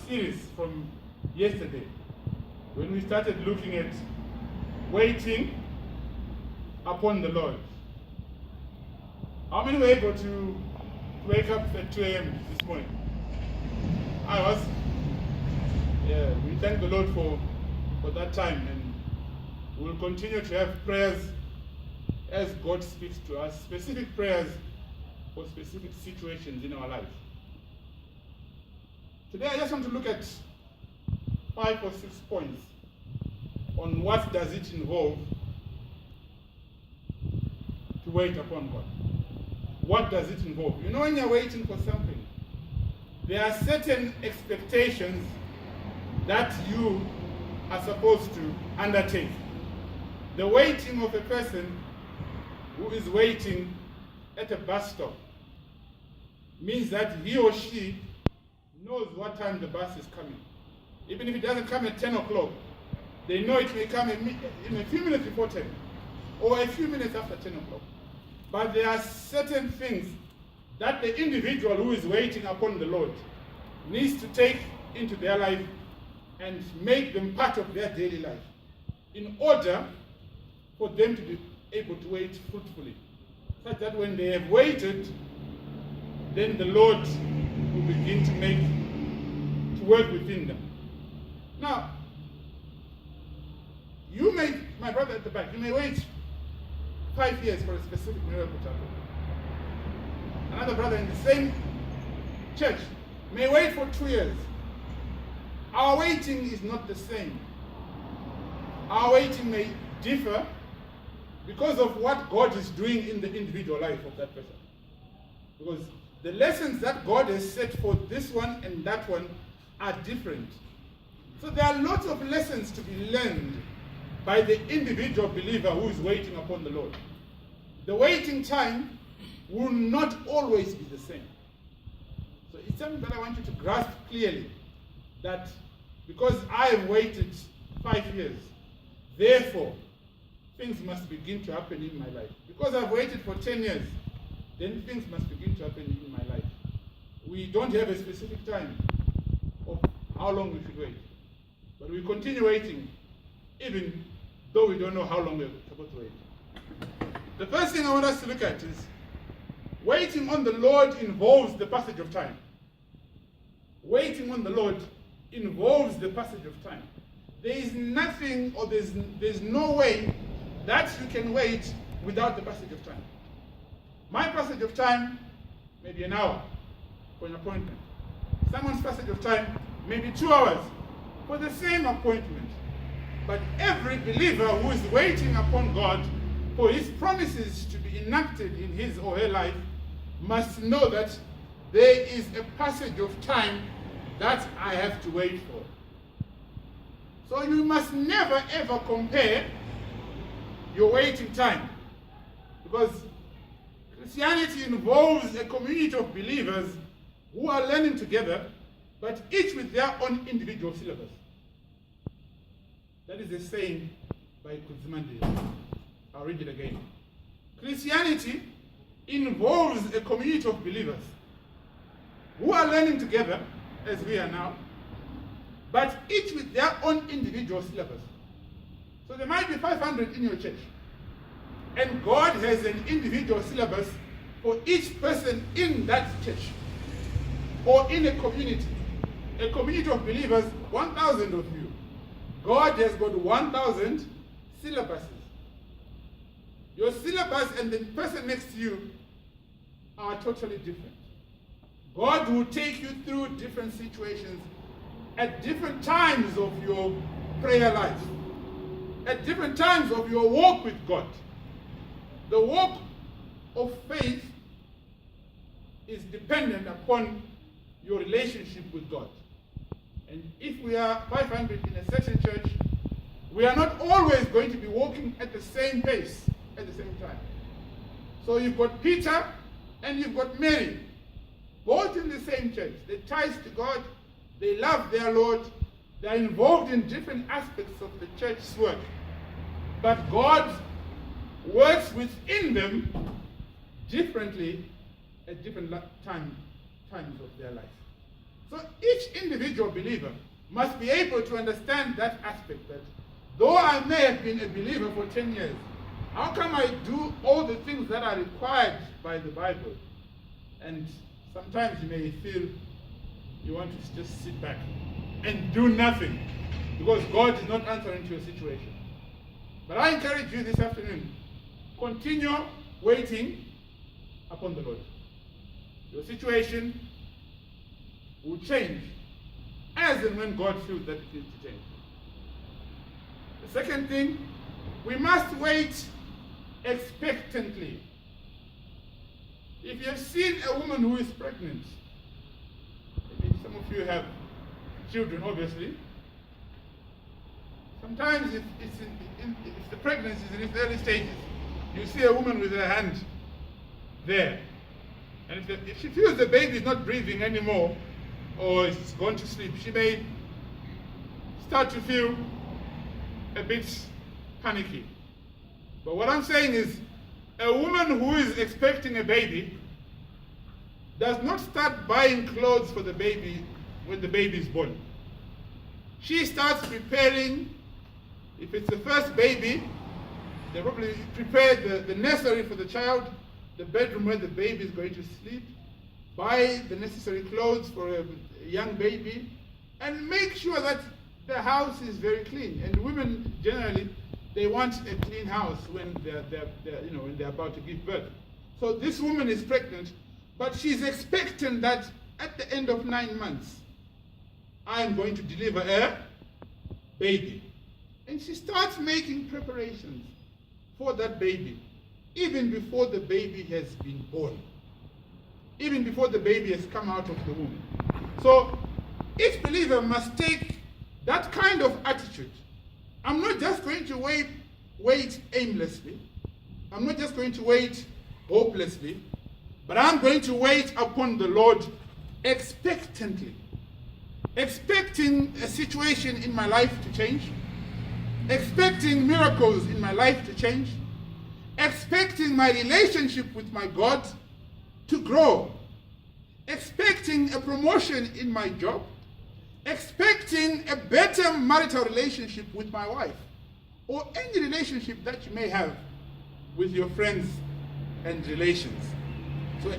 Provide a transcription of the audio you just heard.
series from yesterday when we started looking at waiting upon the Lord. How many were able to wake up at 2 a.m. this morning? I was. Yeah, we thank the Lord for that time, and we'll continue to have prayers as God speaks to us, specific prayers for specific situations in our life. Today I just want to look at 5 or 6 points on what does it involve to wait upon God. What does it involve? You know, when you're waiting for something, there are certain expectations that you are supposed to undertake. The waiting of a person who is waiting at a bus stop means that he or she knows what time the bus is coming. Even if it doesn't come at 10 o'clock, they know it may come in a few minutes before 10 or a few minutes after 10 o'clock. But there are certain things that the individual who is waiting upon the Lord needs to take into their life and make them part of their daily life in order for them to be able to wait fruitfully, such that when they have waited, then the Lord will begin to work within them. Now, you may, my brother at the back, you may wait 5 years for a specific miracle to happen. Another brother in the same church may wait for 2 years. Our waiting is not the same. Our waiting may differ because of what God is doing in the individual life of that person. Because the lessons that God has set for this one and that one are different. So there are lots of lessons to be learned by the individual believer who is waiting upon the Lord. The waiting time will not always be the same. So it's something that I want you to grasp clearly, that because I have waited 5 years, therefore things must begin to happen in my life. Because I've waited for 10 years, then things must begin to happen in my life. We don't have a specific time of how long we should wait. But we continue waiting, even though we don't know how long we're supposed to wait. The first thing I want us to look at is waiting on the Lord involves the passage of time. Waiting on the Lord involves the passage of time. There is nothing, or there's no way that you can wait without the passage of time. My passage of time may be an hour for an appointment. Someone's passage of time may be 2 hours for the same appointment. But every believer who is waiting upon God for his promises to be enacted in his or her life must know that there is a passage of time that I have to wait for. So you must never ever compare your waiting time, because Christianity involves a community of believers who are learning together, but each with their own individual syllabus. That is a saying by Kuzmandi. I'll read it again. Christianity involves a community of believers who are learning together, as we are now, but each with their own individual syllabus. So there might be 500 in your church, and God has an individual syllabus for each person in that church or in a community of believers, 1,000 of you. God has got 1,000 syllabuses. Your syllabus and the person next to you are totally different. God will take you through different situations at different times of your prayer life, at different times of your walk with God. The walk of faith is dependent upon your relationship with God. And if we are 500 in a certain church, we are not always going to be walking at the same pace at the same time. So you've got Peter and you've got Mary, both in the same church. They ties to God, they love their Lord, they're involved in different aspects of the church's work. But God works within them differently at different times of their life. So each individual believer must be able to understand that aspect, that though I may have been a believer for 10 years, how come I do all the things that are required by the Bible? And sometimes you may feel you want to just sit back and do nothing because God is not answering to your situation. But I encourage you this afternoon, continue waiting upon the Lord. Your situation will change as and when God feels that it needs to change. The second thing, we must wait expectantly. If you have seen a woman who is pregnant, maybe some of you have children, obviously. Sometimes if the pregnancy is in its early stages, you see a woman with her hand there. And if she feels the baby is not breathing anymore, or it's gone to sleep, she may start to feel a bit panicky. But what I'm saying is, a woman who is expecting a baby does not start buying clothes for the baby when the baby is born. She starts preparing. If it's the first baby, they probably prepare the nursery for the child, the bedroom where the baby is going to sleep, buy the necessary clothes for a young baby, and make sure that the house is very clean. And women generally, they want a clean house when they're about to give birth. So this woman is pregnant, but she's expecting that at the end of 9 months, I am going to deliver a baby. And she starts making preparations for that baby, even before the baby has been born, even before the baby has come out of the womb. So each believer must take that kind of attitude. I'm not just going to wait aimlessly. I'm not just going to wait hopelessly, but I'm going to wait upon the Lord expectantly, expecting a situation in my life to change, expecting miracles in my life to change, expecting my relationship with my God to grow, expecting a promotion in my job, expecting a better marital relationship with my wife, or any relationship that you may have with your friends and relations. So